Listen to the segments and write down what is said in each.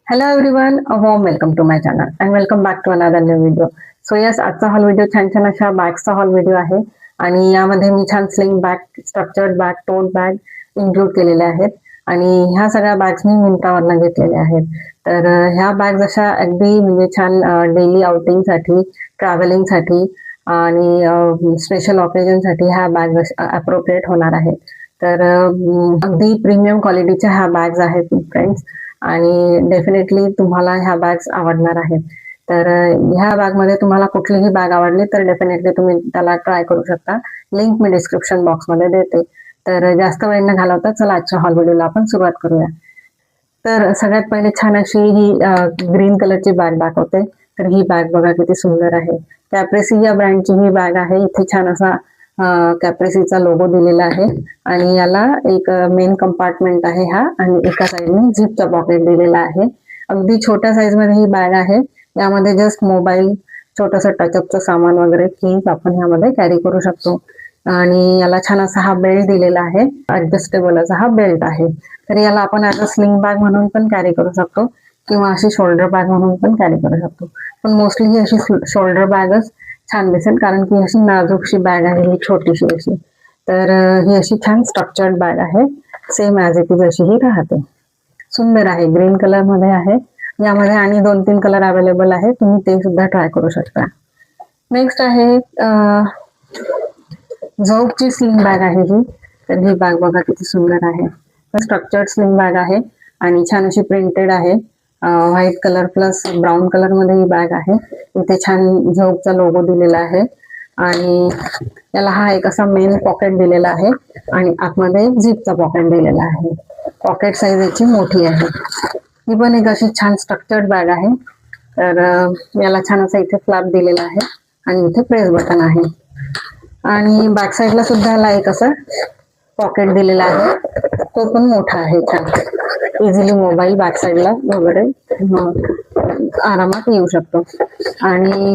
Hello everyone, a warm welcome to my channel and welcome back to another new video. So yes, आजचा hall video छान छान अशा बॅग्सचा hall video आहे आणि यामध्ये मी छान स्लिंग बॅग, स्ट्रक्चर्ड बॅग, टोट bag include केलेले आहेत आणि ह्या सगळ्या बॅग्स मी मिंत्रावरनं घेतलेल्या आहेत. तर ह्या बॅग्स अशा अगदी म्हणजे छान डेली आउटिंगसाठी, ट्रॅव्हलिंगसाठी आणि स्पेशल ऑकेजनसाठी ह्या बॅग अप्रोप्रिएट होणार आहेत. तर अगदी प्रीमियम क्वालिटीच्या ह्या बॅग्स आहेत फ्रेंड्स आणि डेफिनेटली तुम्हाला ह्या बॅग्स आवडणार आहेत. तर ह्या बॅगमध्ये तुम्हाला कुठलीही बॅग आवडली तर डेफिनेटली तुम्ही त्याला ट्राय करू शकता. लिंक मी डिस्क्रिप्शन बॉक्समध्ये देते. तर जास्त वेळ न घालवता चला आजच्या हॉल व्हिडिओला आपण सुरुवात करूया. तर सगळ्यात पहिले छान अशी ही ग्रीन कलरची बॅग दाखवते. तर ही बॅग बघा किती सुंदर आहे. कॅप्रेसी या ब्रँडची ही बॅग आहे. इथे छान असा कॅप्रेसीचा लोगो दिलेला आहे आणि याला एक मेन कंपार्टमेंट आहे हा आणि एका साईडने झिपचा पॉकेट दिलेला आहे. अगदी छोट्या साईज मध्ये ही बॅग आहे. यामध्ये जस्ट मोबाईल, छोटस टचअपचं सामान वगैरे कीज आपण यामध्ये कॅरी करू शकतो आणि याला छान असा हा बेल्ट दिलेला आहे. ऍडजस्टेबल असा हा बेल्ट आहे. तर याला आपण ॲज अ स्लिंग बॅग म्हणून पण कॅरी करू शकतो किंवा अशी शोल्डर बॅग म्हणून पण कॅरी करू शकतो. पण मोस्टली ही अशी शोल्डर बॅगच छान दिसेल कारण की अशी नाजूकशी बॅग आहे ही छोटीशी अशी. तर ही अशी छान स्ट्रक्चर्ड बॅग आहे. सेम ॲज इट इज अशी ही राहते. सुंदर आहे. ग्रीन कलर मध्ये आहे. यामध्ये आणि 2-3 कलर अवेलेबल आहे. तुम्ही ते सुद्धा ट्राय करू शकता. नेक्स्ट आहे झोपची स्लिंग बॅग आहे ही. तर ही बॅग बघा किती सुंदर आहे. स्ट्रक्चर्ड स्लिंग बॅग आहे आणि छान अशी प्रिंटेड आहे. White colour plus brown colour मध्ये ही बॅग आहे. इथे छान झोपचा लोगो दिलेला आहे आणि याला हा एक असा मेन पॉकेट दिलेला आहे आणि आतमध्ये झिपचा पॉकेट दिलेला आहे. पॉकेट साईज याची मोठी आहे. ही पण एक अशी छान स्ट्रक्चर्ड बॅग आहे. तर याला छान असा इथे फ्लॅप दिलेला आहे आणि इथे प्रेस बटन आहे आणि बॅक साईडला सुद्धा याला एक असं पॉकेट दिलेला आहे. तो पण मोठा आहे छान. इझिली मोबाईल बॅक साईडला वगैरे आरामात येऊ शकतो आणि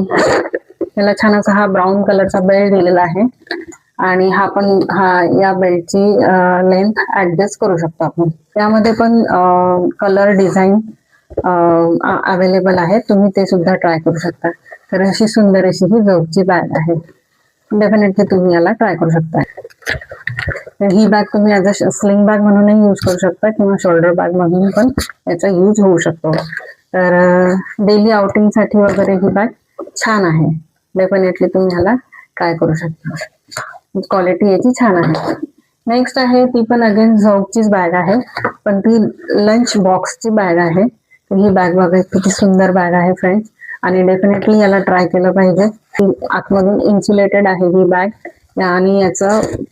याला छान असा हा ब्राऊन कलरचा बेल्ट दिलेला आहे आणि हा या बेल्टची लेंथ ऍडजस्ट करू शकतो आपण. त्यामध्ये पण कलर डिझाईन अवेलेबल आहे. तुम्ही ते सुद्धा ट्राय करू शकता. तर अशी सुंदर अशी ही झोपची बॅग आहे. डेफिनेटली तुम्ही याला ट्राय करू शकता. तर ही बॅग तुम्ही ॲज अ स्लिंग बॅग म्हणूनही यूज करू शकता किंवा शोल्डर बॅग म्हणून पण याचा यूज होऊ शकतो. तर डेली आउटिंग साठी वगैरे ही बॅग छान आहे. डेफिनेटली तुम्ही ह्याला ट्राय करू शकता. क्वालिटी याची छान आहे. नेक्स्ट आहे ती पण अगेन झोपचीच बॅग आहे पण ती लंच बॉक्सची बॅग आहे. ही बॅग बघा किती सुंदर बॅग आहे फ्रेंड्स आणि डेफिनेटली याला ट्राय केलं पाहिजे. आतमधून इन्सुलेटेड आहे ही बॅग आणि याचा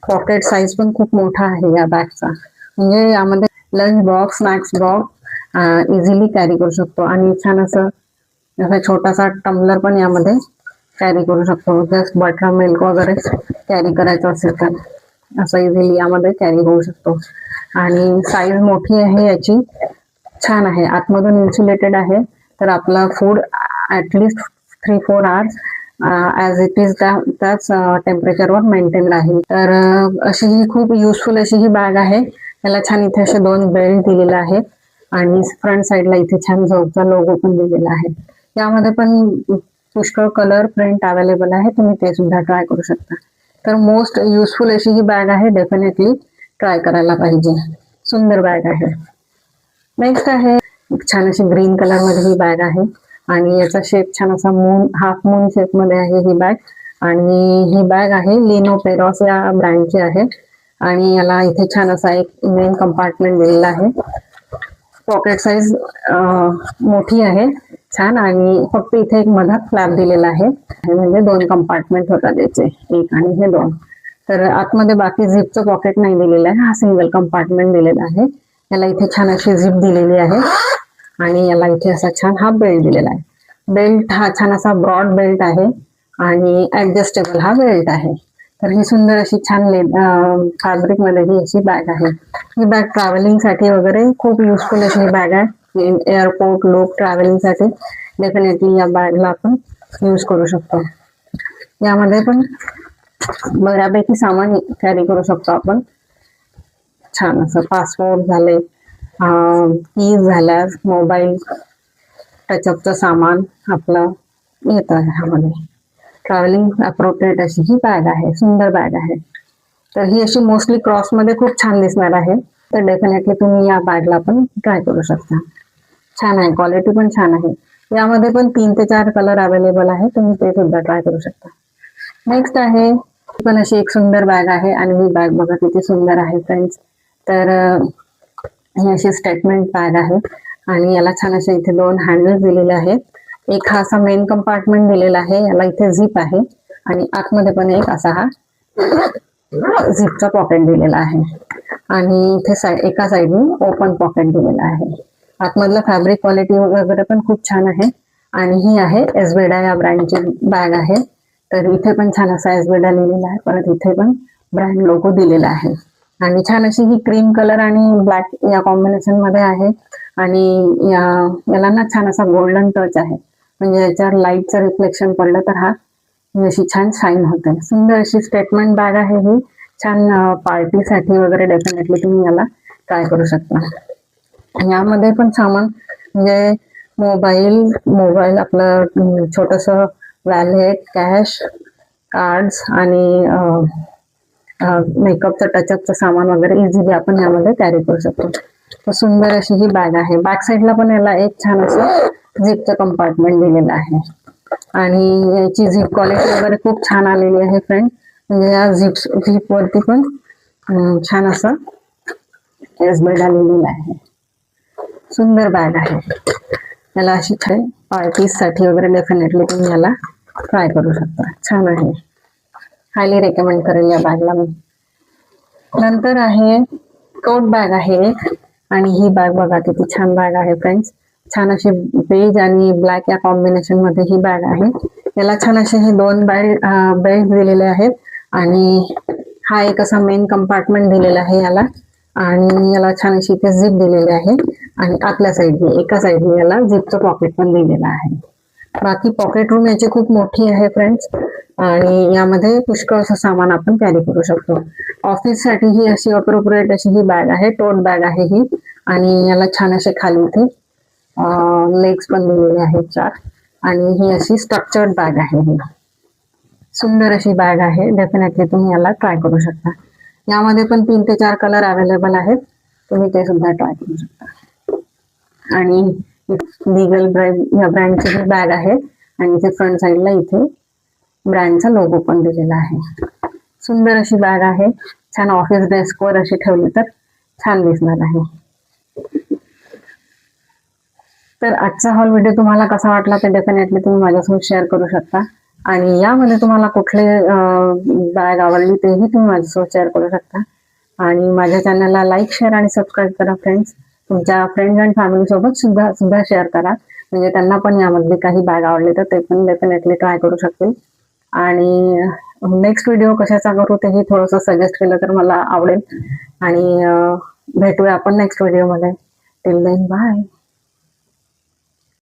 पॉकेट साईज पण खूप मोठा आहे या बॅगचा. म्हणजे यामध्ये lunch box, snacks box easily carry करू शकतो आणि छान असं छोटासा टम्बलर पण यामध्ये कॅरी करू शकतो. जस्ट बटर मिल्क वगैरे कॅरी करायचं असेल तर असं इझिली यामध्ये कॅरी होऊ शकतो आणि साईज मोठी आहे याची. छान आहे. आतमधून इन्सुलेटेड आहे तर आपला food at least 3-4 hours as it is त्याच टेम्परेचरवर मेंटेन राहील. तर अशी ही खूप युजफुल अशी ही बॅग आहे. त्याला छान इथे असे 2 बेल्ट दिलेले आहेत आणि फ्रंट साईडला इथे छान झोपचा लोगो पण दिलेला आहे. यामध्ये पण पुष्कळ कलर प्रिंट अवेलेबल आहे. तुम्ही ते सुद्धा ट्राय करू शकता. तर मोस्ट युजफुल अशी ही बॅग आहे. डेफिनेटली ट्राय करायला पाहिजे. सुंदर बॅग आहे. नेक्स्ट आहे छान अशी ग्रीन कलर मध्ये ही बॅग आहे आणि याचा शेप छान असा हाफ मून शेप मध्ये आहे ही बॅग आणि ही बॅग आहे लिनो पेरॉस या ब्रँडची आहे आणि याला इथे छान असा एक मेन कंपार्टमेंट दिलेला आहे. पॉकेट साईज मोठी आहे छान आणि फक्त इथे एक मधात फ्लॅप दिलेला आहे म्हणजे 2 कंपार्टमेंट होतात त्याचे, एक आणि हे 2. तर आतमध्ये बाकी झिपचं पॉकेट नाही दिलेलं आहे. हा सिंगल कंपार्टमेंट दिलेला आहे. याला इथे छान अशी झिप दिलेली आहे आणि याला इथे असा छान हा बेल्ट दिलेला आहे. बेल्ट हा छान असा ब्रॉड बेल्ट आहे आणि ऍडजस्टेबल हा बेल्ट आहे. तर ही सुंदर अशी छान फॅब्रिक मध्ये ही अशी बॅग आहे. ही बॅग ट्रॅव्हलिंग साठी वगैरे खूप युजफुल अशी ही बॅग आहे. एअरपोर्ट, लोक ट्रॅव्हलिंग साठी डेफिनेटली या बॅगला आपण यूज करू शकतो. यामध्ये पण बऱ्यापैकी सामान कॅरी करू शकतो आपण. छान असं पासपोर्ट झाले, कीज झाल्या, मोबाईल, टचअपचं सामान आपलं येतं ह्यामध्ये. ट्रॅव्हलिंग अप्रोप्रिएट अशी ही बॅग आहे, सुंदर बॅग आहे. तर ही अशी मोस्टली क्रॉसमध्ये खूप छान दिसणार आहे. तर डेफिनेटली तुम्ही या बॅगला पण ट्राय करू शकता. छान आहे, क्वालिटी पण छान आहे. यामध्ये पण 3 ते 4 कलर अवेलेबल आहे, तुम्ही ते सुद्धा ट्राय करू शकता. नेक्स्ट आहे पण अशी एक सुंदर बॅग आहे आणि ही बॅग बघा किती सुंदर आहे फ्रेंड्स. तर ही अशी स्टेटमेंट बॅग आहे आणि याला छान असे इथे 2 हँडल्स दिलेले आहेत. एक हा असा मेन कंपार्टमेंट दिलेला आहे, याला इथे झिप आहे आणि आतमध्ये पण एक असा हा झिपचा पॉकेट दिलेला आहे आणि इथे एका साईडने ओपन पॉकेट दिलेला आहे. आतमधलं फॅब्रिक क्वालिटी वगैरे पण खूप छान आहे आणि ही आहे एसबेडा या ब्रँडची बॅग आहे. तर इथे पण छान असा एसबेडा लिहिलेला आहे, परत इथे पण ब्रँड लोगो दिलेला आहे आणि छान अशी ही क्रीम कलर आणि ब्लॅक या कॉम्बिनेशन मध्ये आहे आणि याला ना छान असा गोल्डन टच आहे, म्हणजे याच्यावर लाईटचं रिफ्लेक्शन पडलं तर हा अशी छान शाईन होते. सुंदर अशी स्टेटमेंट बॅग आहे ही, छान पार्टीसाठी वगैरे डेफिनेटली तुम्ही याला ट्राय करू शकता. यामध्ये पण सामान म्हणजे मोबाईल आपलं छोटस वॅलेट, कॅश, कार्ड्स आणि मेकअपचं टचअपचं सामान वगैरे इझिली आपण यामध्ये कॅरी करू शकतो. तर सुंदर अशी ही बॅग आहे. बॅक साईडला पण याला एक छान असं झिपचं कंपार्टमेंट दिलेलं आहे आणि याची झिप क्वालिटी वगैरे खूप छान आलेली आहे फ्रेंड. म्हणजे या झिप वरती पण छान असं एसबेडा लिहिलेलं आहे. सुंदर बॅग आहे. याला अशी पार्टीज साठी वगैरे डेफिनेटली तुम्ही याला ट्राय करू शकता. छान आहे, हायली रेकमेंड करेल या बॅगला मी. नंतर आहे टोट बॅग आहे एक आणि ही बॅग बघा किती छान बॅग आहे फ्रेंड्स. छान अशी बेज आणि ब्लॅक या कॉम्बिनेशन मध्ये ही बॅग आहे. याला छान असे हे 2 बेल्ट दिलेले आहेत आणि हा एक असा मेन कंपार्टमेंट दिलेला आहे याला आणि याला छान अशी इथे झिप दिलेली आहे आणि आतल्या साईडने एका साईडने याला झिपचं पॉकेट पण दिलेलं आहे. बाकी पॉकेट रूम याची खूप मोठी आहे फ्रेंड्स आणि यामध्ये पुष्कळ असं सामान आपण कॅरी करू शकतो. ऑफिस साठी ही अशी अप्रोप्रिएट अशी ही बॅग आहे, टोट बॅग आहे ही आणि याला छान असे खाली इथे लेग्स पण दिलेले आहेत 4 आणि ही अशी स्ट्रक्चर्ड बॅग आहे. ही सुंदर अशी बॅग आहे, डेफिनेटली तुम्ही याला ट्राय करू शकता. यामध्ये पण 3 ते 4 कलर अवेलेबल आहेत, तुम्ही ते सुद्धा ट्राय करू शकता. आणि लीगल या ब्रँडची ही बॅग आहे आणि इथे फ्रंट साईडला इथे ब्रँडचा लोगो पण दिलेला आहे. सुंदर अशी बॅग आहे, छान ऑफिस डेस्कवर अशी ठेवली तर छान दिसणार आहे. तर आजचा हॉल व्हिडिओ तुम्हाला कसा वाटला ते डेफिनेटली तुम्ही माझ्यासोबत शेअर करू शकता आणि यामध्ये तुम्हाला कुठले बॅग आवडली तेही तुम्ही माझ्यासोबत शेअर करू शकता आणि माझ्या चॅनलला लाईक, शेअर आणि सबस्क्राईब करा फ्रेंड्स. तुमच्या फ्रेंड्स अँड फॅमिली सोबत सुद्धा शेअर करा, म्हणजे त्यांना पण यामधले काही बॅग आवडले तर ते पण डेफिनेटली ट्राय करू शकतील. आणि नेक्स्ट व्हिडिओ कशाचा करू तेही थोडंसं सजेस्ट केलं तर मला आवडेल आणि भेटूया आपण नेक्स्ट व्हिडिओमध्ये. Till then bye.